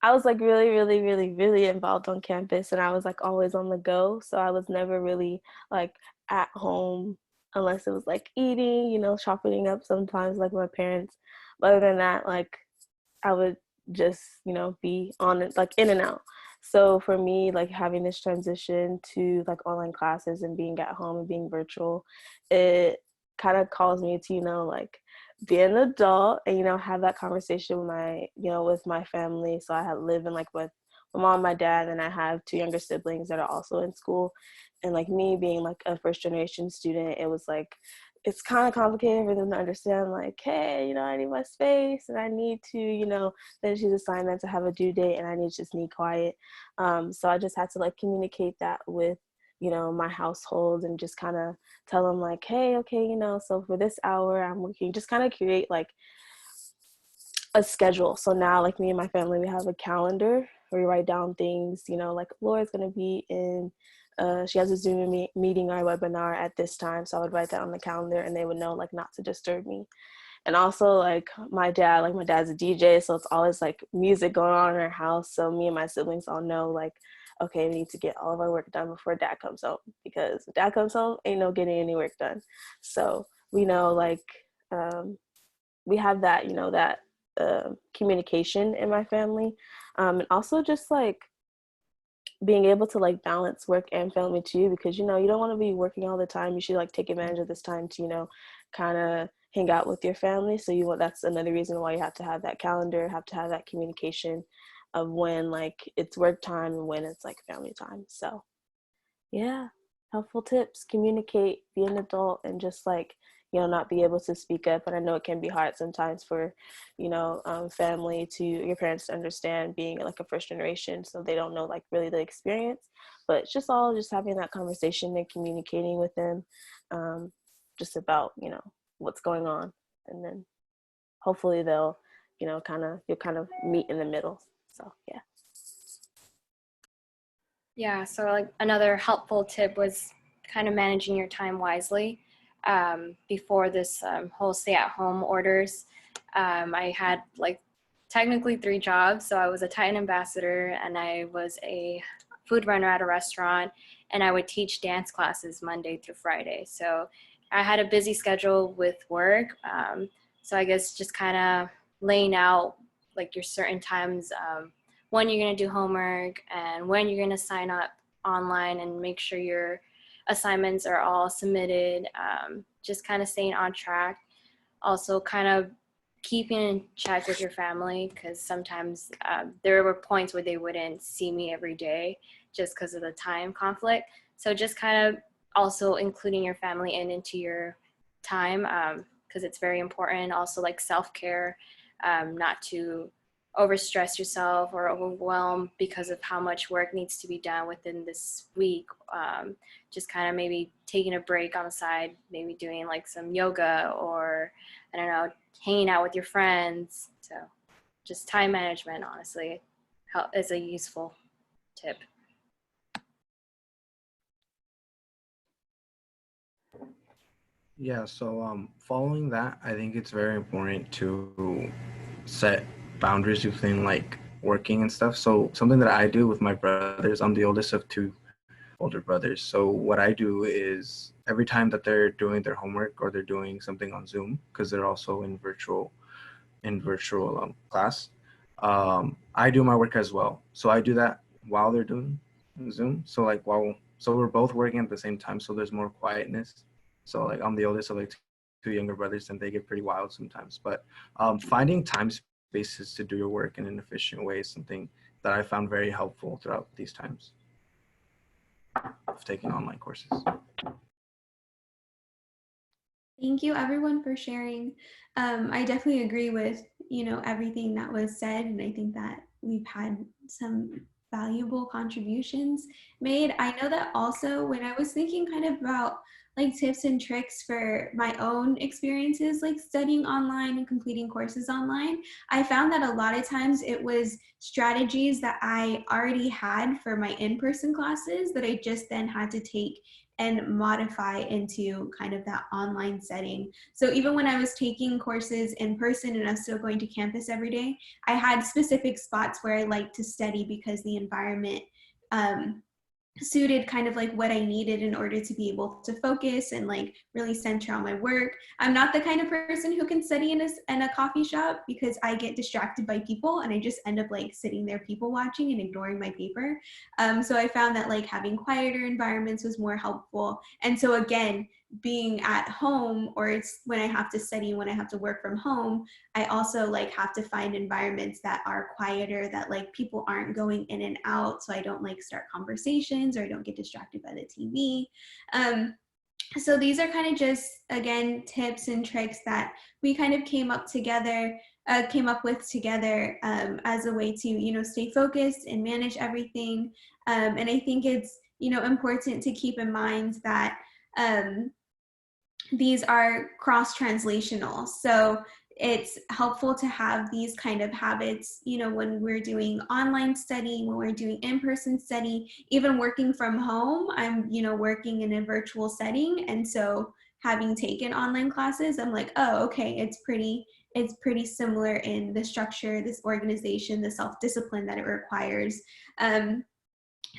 I was like really, really, really, really involved on campus, and I was like always on the go. So I was never really like at home unless it was like eating, sharpening up sometimes like my parents. But other than that, like I would just, be on it, like in and out. So for me, like having this transition to like online classes and being at home and being virtual, it kind of calls me to, like be an adult and, have that conversation with with my family. So I have live in like with my mom, my dad, and I have 2 younger siblings that are also in school. And like me being like a first generation student, it was like, it's kind of complicated for them to understand, like, hey, I need my space and I need to, finish these assignments, I have a due date and I just need quiet. So I just had to like communicate that with you know, my household, and just kind of tell them like, hey, okay, you know, so for this hour I'm working, just kind of create like a schedule. So now, like, me and my family, we have a calendar where we write down things, you know, like Laura's going to be in, she has a Zoom meeting or webinar at this time. So I would write that on the calendar, and they would know like not to disturb me. And also like my dad's a DJ. So it's always like music going on in our house. So me and my siblings all know like, okay, we need to get all of our work done before dad comes home, because if dad comes home, ain't no getting any work done. So we know like, we have that, you know, that communication in my family, and also just like being able to like balance work and family too, because, you know, you don't want to be working all the time. You should like take advantage of this time to, you know, kind of hang out with your family. So that's another reason why you have to have that calendar, have to have that communication of when like it's work time and when it's like family time. So yeah, helpful tips: communicate, be an adult, and just like, you know, not be able to speak up. And I know it can be hard sometimes for, you know, family to, your parents to understand, being like a first generation, so they don't know like really the experience. But it's just all just having that conversation and communicating with them, just about, you know, what's going on, and then hopefully they'll, you know, you'll kind of meet in the middle. So yeah. Yeah, so like another helpful tip was kind of managing your time wisely. Before this whole stay-at-home orders, I had like technically 3 jobs. So I was a Titan ambassador, and I was a food runner at a restaurant, and I would teach dance classes Monday through Friday. So I had a busy schedule with work. So I guess just kind of laying out like your certain times, when you're going to do homework and when you're going to sign up online and make sure your assignments are all submitted, just kind of staying on track. Also kind of keeping in check with your family, because sometimes there were points where they wouldn't see me every day just because of the time conflict. So just kind of also including your family into your time, because it's very important. Also like self-care, not to overstress yourself or overwhelm because of how much work needs to be done within this week. Just kind of maybe taking a break on the side, maybe doing like some yoga, or I don't know, hanging out with your friends. So just time management, honestly, is a useful tip. Yeah, so following that, I think it's very important to set boundaries between like working and stuff. So something that I do with my brothers, I'm the oldest of 2 older brothers. So what I do is every time that they're doing their homework or they're doing something on Zoom, because they're also in virtual class, I do my work as well. So I do that while they're doing Zoom. So like so we're both working at the same time. So there's more quietness. So like I'm the oldest of like 2 younger brothers, and they get pretty wild sometimes. But finding time spaces to do your work in an efficient way is something that I found very helpful throughout these times of taking online courses. Thank you everyone for sharing. I definitely agree with, you know, everything that was said, and I think that we've had some valuable contributions made. I know that also when I was thinking kind of about like tips and tricks for my own experiences, like studying online and completing courses online, I found that a lot of times it was strategies that I already had for my in-person classes that I just then had to take and modify into kind of that online setting. So even when I was taking courses in person and I was still going to campus every day, I had specific spots where I liked to study because the environment suited kind of like what I needed in order to be able to focus and like really center on my work. I'm not the kind of person who can study in a coffee shop, because I get distracted by people and I just end up like sitting there people watching and ignoring my paper. So I found that like having quieter environments was more helpful. And so again, being at home, or it's when I have to study, when I have to work from home, I also like have to find environments that are quieter, that like people aren't going in and out, so I don't like start conversations or I don't get distracted by the TV. So these are kind of just, again, tips and tricks that we kind of came up with together as a way to, you know, stay focused and manage everything. And I think it's important to keep in mind that these are cross-translational. So it's helpful to have these kind of habits, when we're doing online study, when we're doing in-person study, even working from home. I'm, working in a virtual setting. And so having taken online classes, I'm like, oh, okay, it's pretty similar in the structure, this organization, the self-discipline that it requires.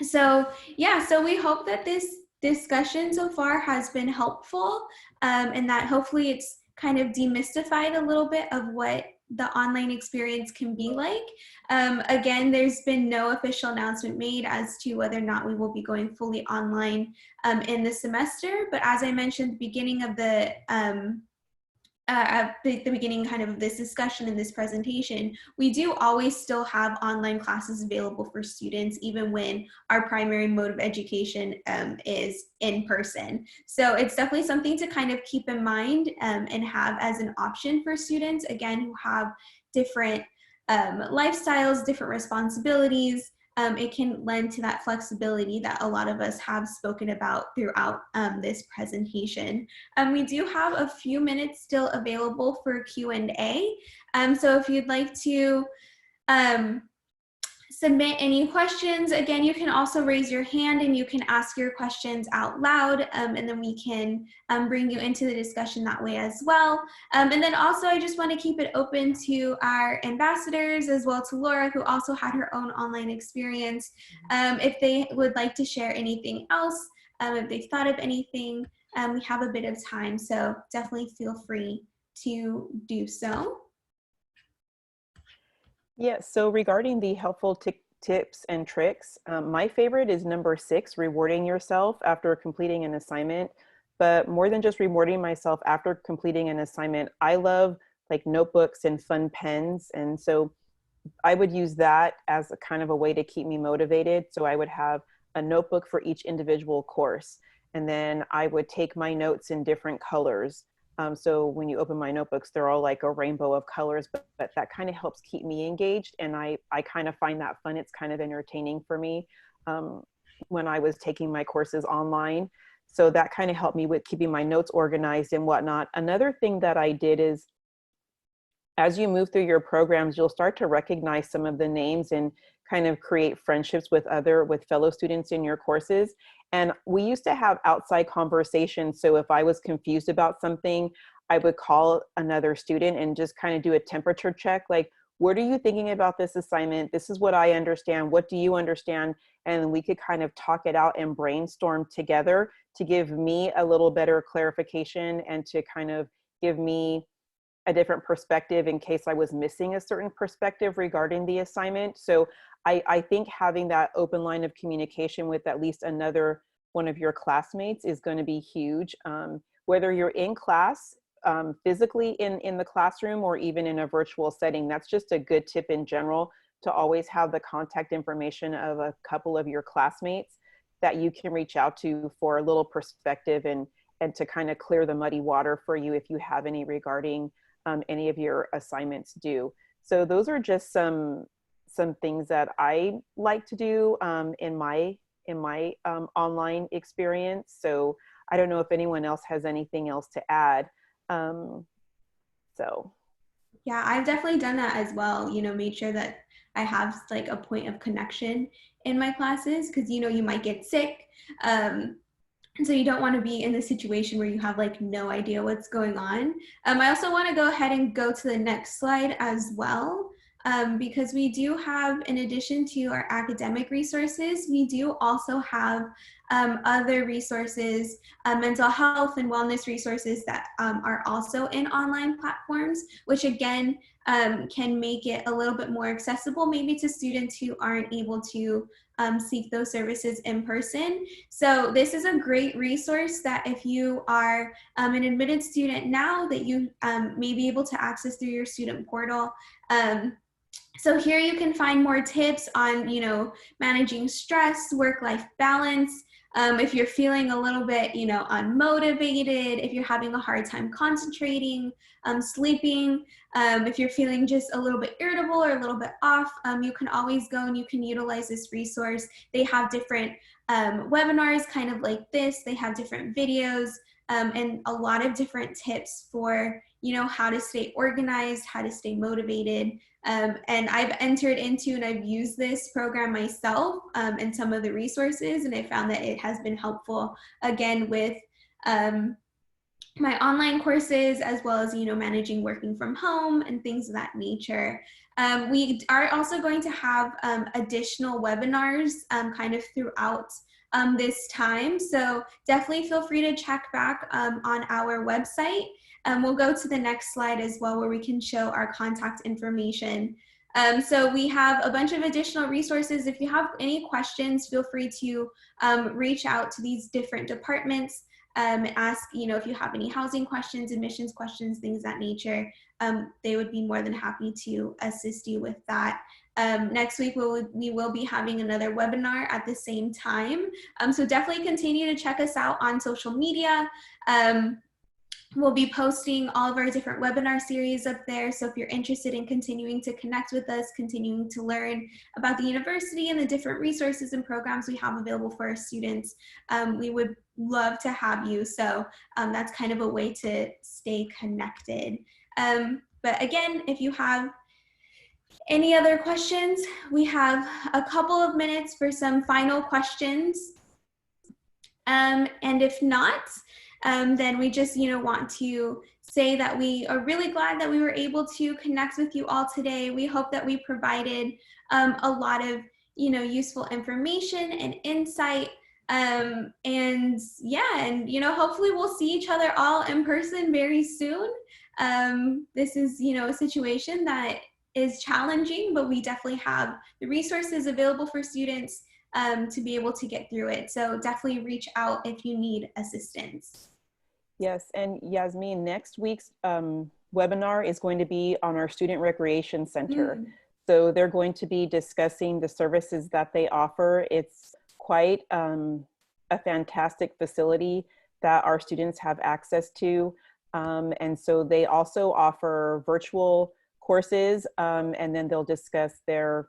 So we hope that this discussion so far has been helpful, and that hopefully it's kind of demystified a little bit of what the online experience can be like. Again, there's been no official announcement made as to whether or not we will be going fully online in the semester, but as I mentioned at the beginning of at the beginning kind of this discussion and this presentation, we do always still have online classes available for students, even when our primary mode of education is in person. So it's definitely something to kind of keep in mind and have as an option for students, again, who have different lifestyles, different responsibilities. It can lend to that flexibility that a lot of us have spoken about throughout this presentation. We do have a few minutes still available for Q&A. So if you'd like to submit any questions, again, you can also raise your hand and you can ask your questions out loud, and then we can bring you into the discussion that way as well. And then also, I just want to keep it open to our ambassadors, as well to Laura, who also had her own online experience. If they would like to share anything else, if they've thought of anything, we have a bit of time, so definitely feel free to do so. Yeah, so regarding the helpful tips and tricks, my favorite is number 6, rewarding yourself after completing an assignment. But more than just rewarding myself after completing an assignment, I love like notebooks and fun pens. And so I would use that as a kind of a way to keep me motivated. So I would have a notebook for each individual course. And then I would take my notes in different colors. So when you open my notebooks, they're all like a rainbow of colors, but that kind of helps keep me engaged. And I kind of find that fun. It's kind of entertaining for me when I was taking my courses online. So that kind of helped me with keeping my notes organized and whatnot. Another thing that I did is, as you move through your programs, you'll start to recognize some of the names and kind of create friendships with fellow students in your courses. And we used to have outside conversations. So if I was confused about something, I would call another student and just kind of do a temperature check. Like, what are you thinking about this assignment? This is what I understand. What do you understand? And we could kind of talk it out and brainstorm together to give me a little better clarification and to kind of give me a different perspective in case I was missing a certain perspective regarding the assignment. So I think having that open line of communication with at least another one of your classmates is going to be huge. Whether you're in class, physically in the classroom, or even in a virtual setting, that's just a good tip in general, to always have the contact information of a couple of your classmates that you can reach out to for a little perspective and to kind of clear the muddy water for you if you have any regarding any of your assignments due. So those are just some things that I like to do in my online experience. So I don't know if anyone else has anything else to add. Yeah, I've definitely done that as well. Made sure that I have like a point of connection in my classes, because you might get sick. And so you don't want to be in the situation where you have like no idea what's going on. I also want to go ahead and go to the next slide as well, because we do have, in addition to our academic resources, we do also have other resources, mental health and wellness resources that are also in online platforms, which again can make it a little bit more accessible maybe to students who aren't able to seek those services in person. So this is a great resource that if you are an admitted student now, that you may be able to access through your student portal. So here you can find more tips on, managing stress, work-life balance, If you're feeling a little bit, unmotivated, if you're having a hard time concentrating, sleeping, if you're feeling just a little bit irritable or a little bit off, you can always go and you can utilize this resource. They have different webinars kind of like this. They have different videos and a lot of different tips for, how to stay organized, how to stay motivated. And I've entered into and I've used this program myself and some of the resources, and I found that it has been helpful, again, with my online courses, as well as, managing working from home and things of that nature. We are also going to have additional webinars kind of throughout this time. So definitely feel free to check back on our website. We'll go to the next slide as well, where we can show our contact information. So we have a bunch of additional resources. If you have any questions, feel free to reach out to these different departments. Ask, if you have any housing questions, admissions questions, things of that nature. They would be more than happy to assist you with that. Next week, we will be having another webinar at the same time. So definitely continue to check us out on social media. We'll be posting all of our different webinar series up there. So if you're interested in continuing to connect with us, continuing to learn about the university and the different resources and programs we have available for our students, we would love to have you. So that's kind of a way to stay connected. But again, if you have any other questions, we have a couple of minutes for some final questions. And if not, then we just, want to say that we are really glad that we were able to connect with you all today. We hope that we provided a lot of, useful information and insight. And hopefully we'll see each other all in person very soon. This is, a situation that is challenging, but we definitely have the resources available for students to be able to get through it. So definitely reach out if you need assistance. Yes, and Yasmin, next week's webinar is going to be on our Student Recreation Center. So they're going to be discussing the services that they offer. It's quite a fantastic facility that our students have access to. And so they also offer virtual courses, and then they'll discuss their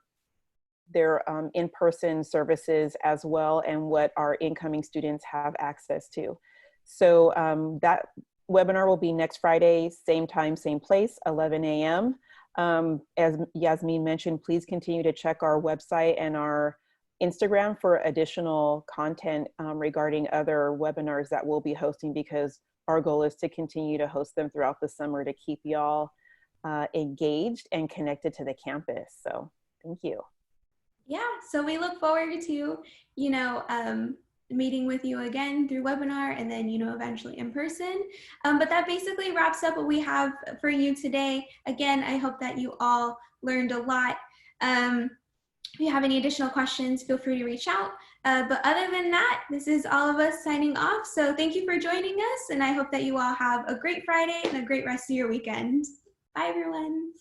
in-person services as well, and what our incoming students have access to. So that webinar will be next Friday, same time, same place, 11 a.m. As Yasmin mentioned, please continue to check our website and our Instagram for additional content regarding other webinars that we'll be hosting, because our goal is to continue to host them throughout the summer to keep y'all engaged and connected to the campus. So thank you. Yeah, so we look forward to, meeting with you again through webinar, and then, eventually in person. But that basically wraps up what we have for you today. Again, I hope that you all learned a lot. If you have any additional questions, feel free to reach out. But other than that, this is all of us signing off. So thank you for joining us, and I hope that you all have a great Friday and a great rest of your weekend. Bye, everyone.